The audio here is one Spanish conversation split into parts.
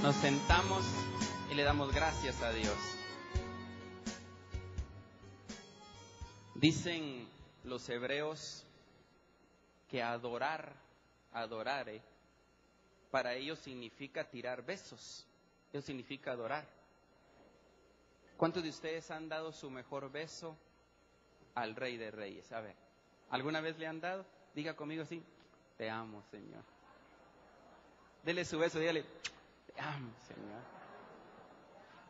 Nos sentamos y le damos gracias a Dios. Dicen los hebreos que adorare, para ellos significa tirar besos. Eso significa adorar. ¿Cuántos de ustedes han dado su mejor beso al Rey de Reyes? A ver, ¿alguna vez le han dado? Diga conmigo así: te amo, Señor. Dele su beso, dígale: te amo, Señor.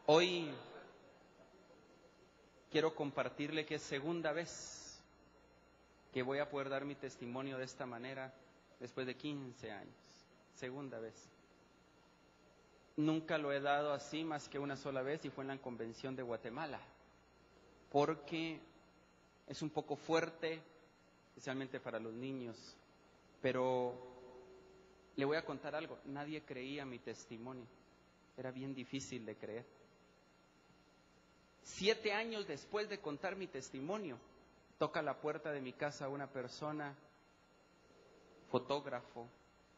Hoy quiero compartirle que es segunda vez que voy a poder dar mi testimonio de esta manera después de 15 años. Segunda vez. Nunca lo he dado así más que una sola vez, y fue en la convención de Guatemala, porque es un poco fuerte, especialmente para los niños, pero le voy a contar algo. Nadie creía mi testimonio, era bien difícil de creer. 7 años después de contar mi testimonio, toca la puerta de mi casa una persona, fotógrafo,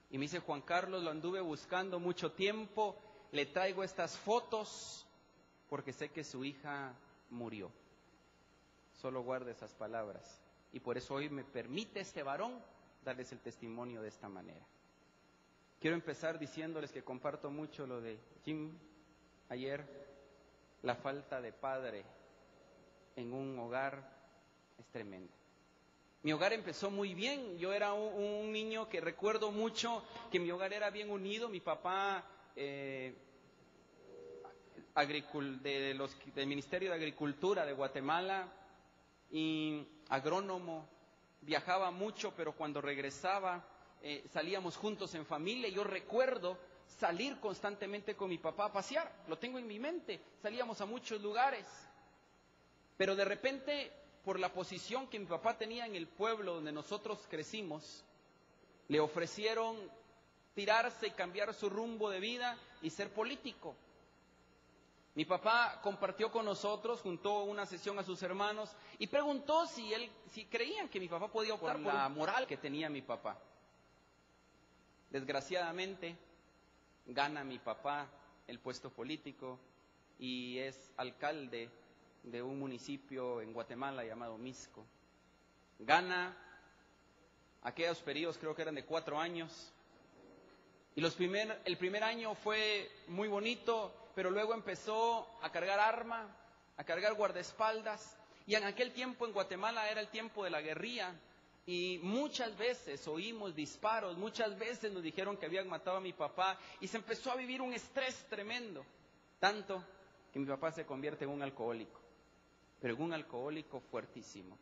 y me dice: Juan Carlos, lo anduve buscando mucho tiempo, le traigo estas fotos porque sé que su hija murió. Solo guarda esas palabras, y por eso hoy me permite este varón darles el testimonio de esta manera. Quiero empezar diciéndoles que comparto mucho lo de Jim ayer. La falta de padre en un hogar es tremenda. Mi hogar empezó muy bien. Yo era un niño que recuerdo mucho que mi hogar era bien unido. Mi papá, del Ministerio de Agricultura de Guatemala, y agrónomo, viajaba mucho, pero cuando regresaba salíamos juntos en familia. Yo recuerdo salir constantemente con mi papá a pasear, lo tengo en mi mente. Salíamos a muchos lugares, pero de repente, por la posición que mi papá tenía en el pueblo donde nosotros crecimos, le ofrecieron tirarse y cambiar su rumbo de vida y ser político. Mi papá compartió con nosotros, juntó una sesión a sus hermanos y preguntó si creían que mi papá podía optar por la moral que tenía mi papá. Desgraciadamente, gana mi papá el puesto político y es alcalde de un municipio en Guatemala llamado Misco. Gana aquellos periodos, creo que eran de 4 años, y el primer año fue muy bonito, pero luego empezó a cargar arma, a cargar guardaespaldas, y en aquel tiempo en Guatemala era el tiempo de la guerrilla, y muchas veces oímos disparos, muchas veces nos dijeron que habían matado a mi papá, y se empezó a vivir un estrés tremendo, tanto que mi papá se convierte en un alcohólico, pero en un alcohólico fuertísimo.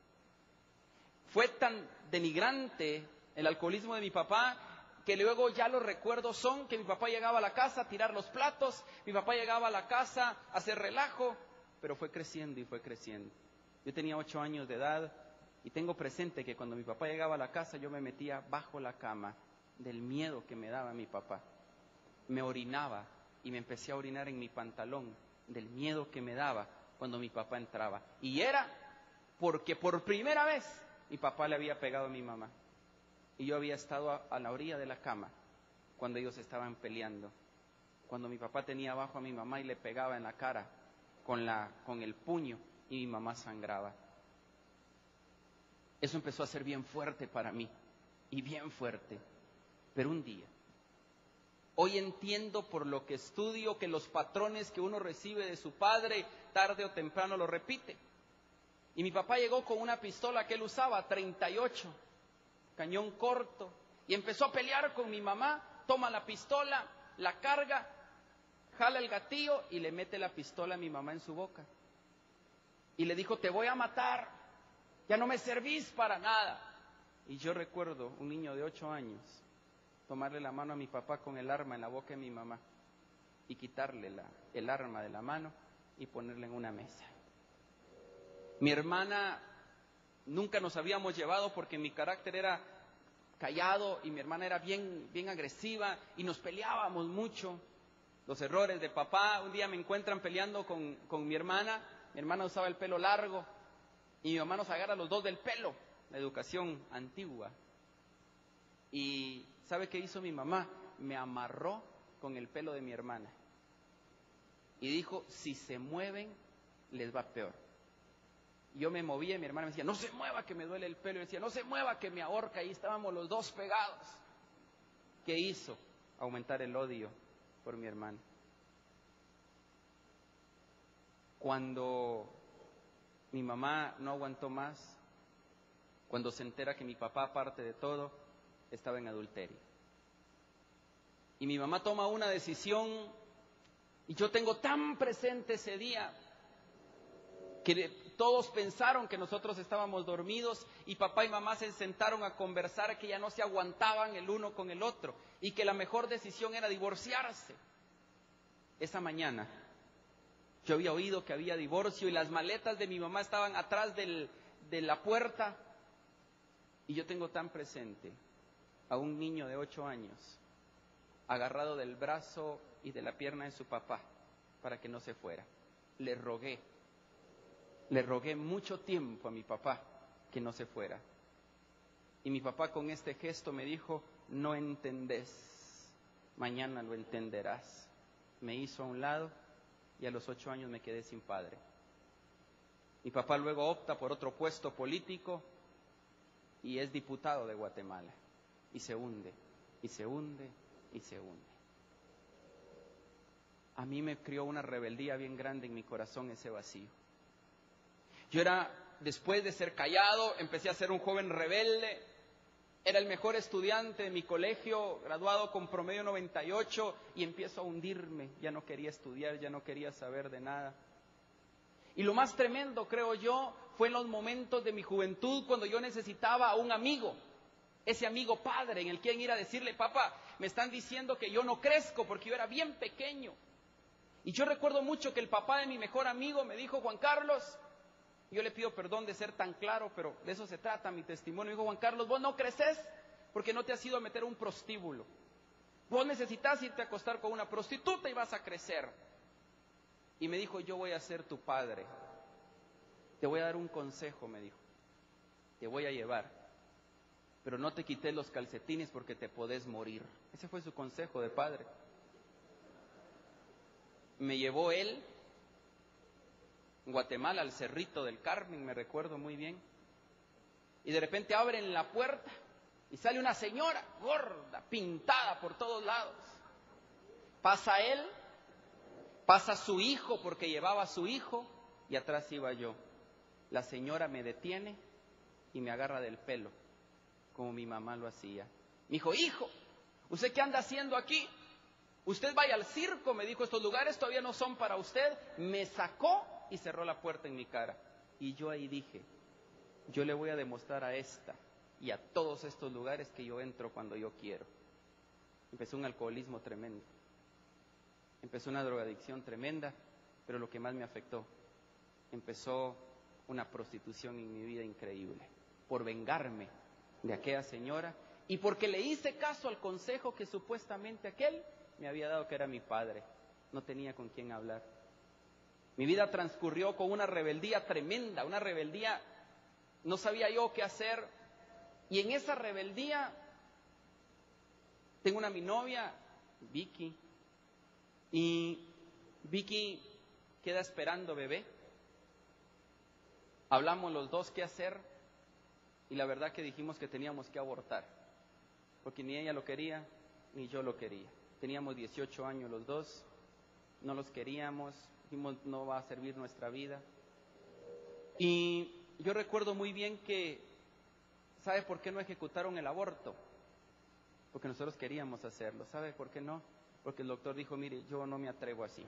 Fue tan denigrante el alcoholismo de mi papá que luego ya los recuerdos son que mi papá llegaba a la casa a tirar los platos, mi papá llegaba a la casa a hacer relajo, pero fue creciendo y fue creciendo. Yo tenía 8 años de edad y tengo presente que cuando mi papá llegaba a la casa yo me metía bajo la cama del miedo que me daba mi papá. Me orinaba y me empecé a orinar en mi pantalón del miedo que me daba cuando mi papá entraba. Y era porque por primera vez mi papá le había pegado a mi mamá. Y yo había estado a la orilla de la cama cuando ellos estaban peleando. Cuando mi papá tenía abajo a mi mamá y le pegaba en la cara con el puño y mi mamá sangraba. Eso empezó a ser bien fuerte para mí, y bien fuerte. Pero un día, hoy entiendo por lo que estudio que los patrones que uno recibe de su padre, tarde o temprano lo repite. Y mi papá llegó con una pistola que él usaba, 38, cañón corto, y empezó a pelear con mi mamá. Toma la pistola, la carga, jala el gatillo y le mete la pistola a mi mamá en su boca. Y le dijo: te voy a matar, ya no me servís para nada. Y yo recuerdo, un niño de 8 años, tomarle la mano a mi papá con el arma en la boca de mi mamá y quitarle el arma de la mano y ponerla en una mesa. Mi hermana, nunca nos habíamos llevado porque mi carácter era callado y mi hermana era bien, bien agresiva y nos peleábamos mucho. Los errores de papá. Un día me encuentran peleando con mi hermana. Mi hermana usaba el pelo largo y mi mamá nos agarra los dos del pelo, la educación antigua. Y ¿sabe qué hizo mi mamá? Me amarró con el pelo de mi hermana y dijo, si se mueven, les va peor. Yo me movía y mi hermana me decía, no se mueva que me duele el pelo. Y decía, no se mueva que me ahorca. Y estábamos los dos pegados. ¿Qué hizo? Aumentar el odio por mi hermana. Cuando mi mamá no aguantó más, cuando se entera que mi papá, aparte de todo, estaba en adulterio. Y mi mamá toma una decisión, y yo tengo tan presente ese día, que todos pensaron que nosotros estábamos dormidos, y papá y mamá se sentaron a conversar, que ya no se aguantaban el uno con el otro, y que la mejor decisión era divorciarse. Esa mañana, yo había oído que había divorcio, y las maletas de mi mamá estaban atrás de la puerta, y yo tengo tan presente a un niño de 8 años, agarrado del brazo y de la pierna de su papá, para que no se fuera. Le rogué mucho tiempo a mi papá que no se fuera. Y mi papá con este gesto me dijo, no entendés, mañana lo entenderás. Me hizo a un lado y a los 8 años me quedé sin padre. Mi papá luego opta por otro puesto político y es diputado de Guatemala. Y se hunde, y se hunde, y se hunde. A mí me crió una rebeldía bien grande en mi corazón, ese vacío. Yo era, después de ser callado, empecé a ser un joven rebelde. Era el mejor estudiante de mi colegio, graduado con promedio 98, y empiezo a hundirme. Ya no quería estudiar, ya no quería saber de nada. Y lo más tremendo, creo yo, fue en los momentos de mi juventud, cuando yo necesitaba a un amigo. Ese amigo padre en el que ir a decirle, papá, me están diciendo que yo no crezco porque yo era bien pequeño. Y yo recuerdo mucho que el papá de mi mejor amigo me dijo, Juan Carlos, yo le pido perdón de ser tan claro, pero de eso se trata mi testimonio. Me dijo, Juan Carlos, vos no creces porque no te has ido a meter a un prostíbulo. Vos necesitas irte a acostar con una prostituta y vas a crecer. Y me dijo, yo voy a ser tu padre. Te voy a dar un consejo, me dijo. Te voy a llevar. Pero no te quites los calcetines porque te podés morir. Ese fue su consejo de padre. Me llevó él en Guatemala al Cerrito del Carmen, me recuerdo muy bien. Y de repente abren la puerta y sale una señora gorda, pintada por todos lados. Pasa él, pasa su hijo porque llevaba a su hijo y atrás iba yo. La señora me detiene y me agarra del pelo, como mi mamá lo hacía. Me dijo, hijo, ¿usted qué anda haciendo aquí? Usted vaya al circo, me dijo, estos lugares todavía no son para usted. Me sacó y cerró la puerta en mi cara. Y yo ahí dije, yo le voy a demostrar a esta y a todos estos lugares que yo entro cuando yo quiero. Empezó un alcoholismo tremendo. Empezó una drogadicción tremenda, pero lo que más me afectó, empezó una prostitución en mi vida increíble. Por vengarme de aquella señora y porque le hice caso al consejo que supuestamente aquel me había dado, que era mi padre. No tenía con quién hablar. Mi vida transcurrió con una rebeldía tremenda, una rebeldía, no sabía yo qué hacer. Y en esa rebeldía tengo mi novia, Vicky, y Vicky queda esperando bebé. Hablamos los dos qué hacer y la verdad que dijimos que teníamos que abortar, porque ni ella lo quería ni yo lo quería. Teníamos 18 años los dos, no los queríamos, dijimos no va a servir nuestra vida. Y yo recuerdo muy bien que, ¿sabe por qué no ejecutaron el aborto? Porque nosotros queríamos hacerlo. ¿Sabe por qué no? Porque el doctor dijo, mire, yo no me atrevo así.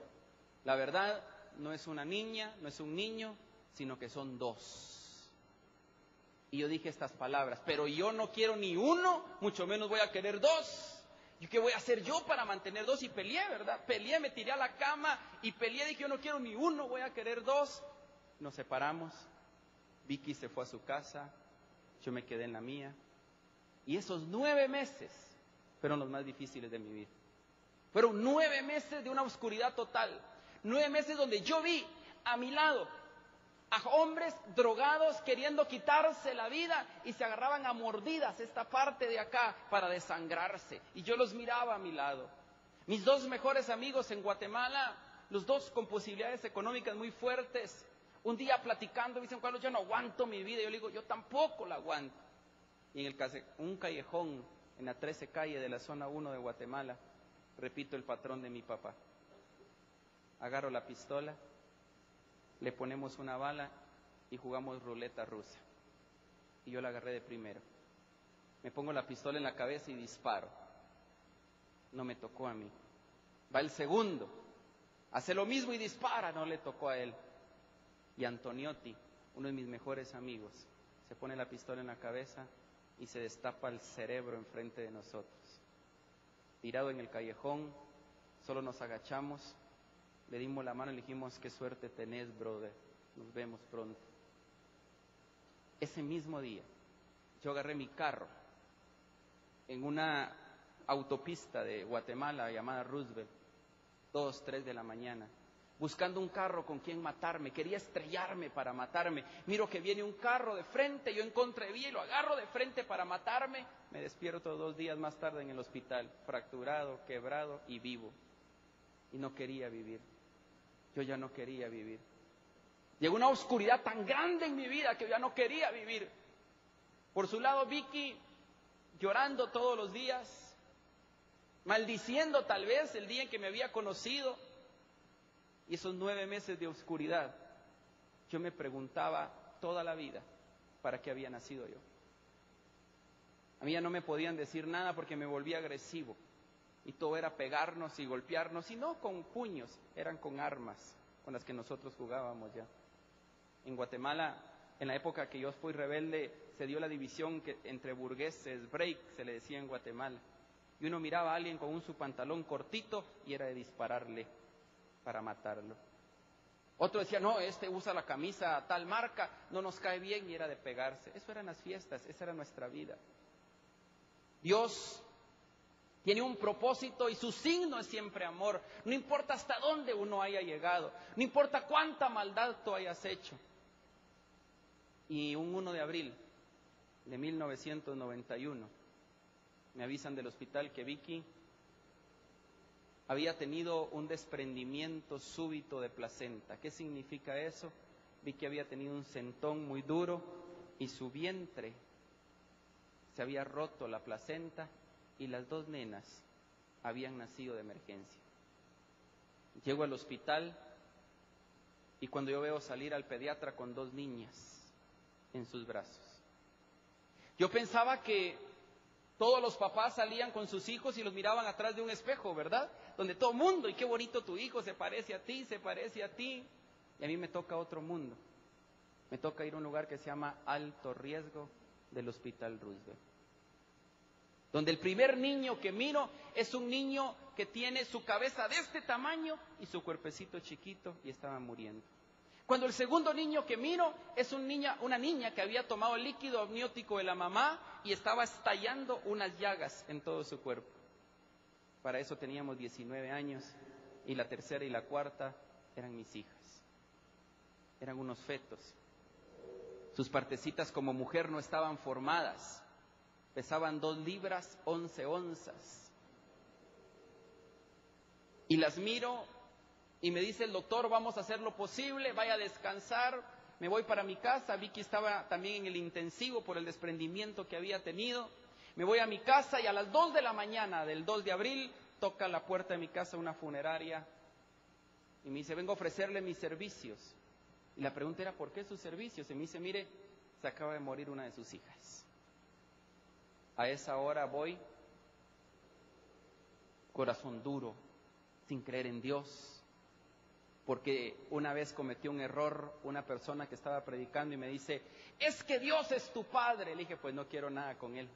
La verdad no es una niña, no es un niño, sino que son dos. Y yo dije estas palabras, pero yo no quiero ni uno, mucho menos voy a querer dos. ¿Y qué voy a hacer yo para mantener dos? Y peleé, ¿verdad? Peleé, me tiré a la cama y peleé, dije, yo no quiero ni uno, voy a querer dos. Nos separamos, Vicky se fue a su casa, yo me quedé en la mía. Y esos 9 meses fueron los más difíciles de mi vida. Fueron 9 meses de una oscuridad total. 9 meses donde yo vi a mi lado a hombres drogados queriendo quitarse la vida y se agarraban a mordidas esta parte de acá para desangrarse. Y yo los miraba a mi lado. Mis 2 mejores amigos en Guatemala los dos con posibilidades económicas muy fuertes. Un día platicando, me dicen, Carlos, yo no aguanto mi vida. Yo le digo, yo tampoco la aguanto. Y en un callejón, en la 13 calle de la zona 1 de Guatemala, repito el patrón de mi papá. Agarro la pistola, le ponemos una bala y jugamos ruleta rusa. Y yo la agarré de primero. Me pongo la pistola en la cabeza y disparo. No me tocó a mí. Va el segundo, hace lo mismo y dispara, no le tocó a él. Y Antoniotti, uno de mis mejores amigos, se pone la pistola en la cabeza y se destapa el cerebro enfrente de nosotros. Tirado en el callejón, solo nos agachamos, le dimos la mano y le dijimos, qué suerte tenés, brother, nos vemos pronto. Ese mismo día, yo agarré mi carro en una autopista de Guatemala llamada Roosevelt, 2, 3 de la mañana, buscando un carro con quien matarme. Quería estrellarme para matarme. Miro que viene un carro de frente, yo en contra de vía y lo agarro de frente para matarme. Me despierto 2 días más tarde en el hospital, fracturado, quebrado y vivo. Y no quería vivir. Yo ya no quería vivir. Llegó una oscuridad tan grande en mi vida que yo ya no quería vivir. Por su lado, Vicky, llorando todos los días, maldiciendo tal vez el día en que me había conocido. Y esos 9 meses de oscuridad, yo me preguntaba toda la vida, ¿para qué había nacido yo? A mí ya no me podían decir nada porque me volví agresivo. Y todo era pegarnos y golpearnos, y no con puños, eran con armas con las que nosotros jugábamos ya. En Guatemala, en la época que yo fui rebelde, se dio la división entre burgueses, break, se le decía en Guatemala. Y uno miraba a alguien con su pantalón cortito y era de dispararle para matarlo. Otro decía, no, este usa la camisa tal marca, no nos cae bien, y era de pegarse. Eso eran las fiestas, esa era nuestra vida. Dios tiene un propósito y su signo es siempre amor. No importa hasta dónde uno haya llegado, no importa cuánta maldad tú hayas hecho. Y un 1 de abril de 1991 me avisan del hospital que Vicky había tenido un desprendimiento súbito de placenta. ¿Qué significa eso? Vicky había tenido un centón muy duro y su vientre se había roto la placenta y las 2 nenas habían nacido de emergencia. Llego al hospital y cuando yo veo salir al pediatra con 2 niñas en sus brazos, yo pensaba que todos los papás salían con sus hijos y los miraban atrás de un espejo, ¿verdad? Donde todo mundo, y qué bonito tu hijo, se parece a ti, se parece a ti. Y a mí me toca otro mundo. Me toca ir a un lugar que se llama Alto Riesgo del Hospital Roosevelt. Donde el primer niño que miro es un niño que tiene su cabeza de este tamaño y su cuerpecito chiquito y estaba muriendo. Cuando el segundo niño que miro es una niña que había tomado el líquido amniótico de la mamá y estaba estallando unas llagas en todo su cuerpo. Para eso teníamos 19 años y la tercera y la cuarta eran mis hijas. Eran unos fetos. Sus partecitas como mujer no estaban formadas. Pesaban 2 libras, 11 onzas. Y las miro y me dice el doctor, vamos a hacer lo posible, vaya a descansar. Me voy para mi casa. Vicky estaba también en el intensivo por el desprendimiento que había tenido. Me voy a mi casa y a las 2 de la mañana del 2 de abril toca la puerta de mi casa una funeraria y me dice, vengo a ofrecerle mis servicios. Y la pregunta era, ¿por qué sus servicios? Y me dice, mire, se acaba de morir una de sus hijas. A esa hora voy, corazón duro, sin creer en Dios, porque una vez cometió un error una persona que estaba predicando y me dice, es que Dios es tu padre. Le dije, pues no quiero nada con él,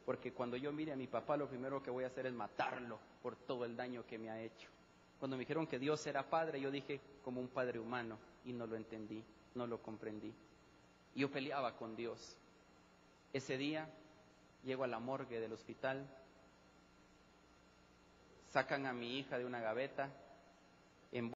porque cuando yo mire a mi papá lo primero que voy a hacer es matarlo por todo el daño que me ha hecho. Cuando me dijeron que Dios era padre, yo dije, como un padre humano, y no lo entendí, no lo comprendí. Yo peleaba con Dios. Ese día llego a la morgue del hospital, sacan a mi hija de una gaveta,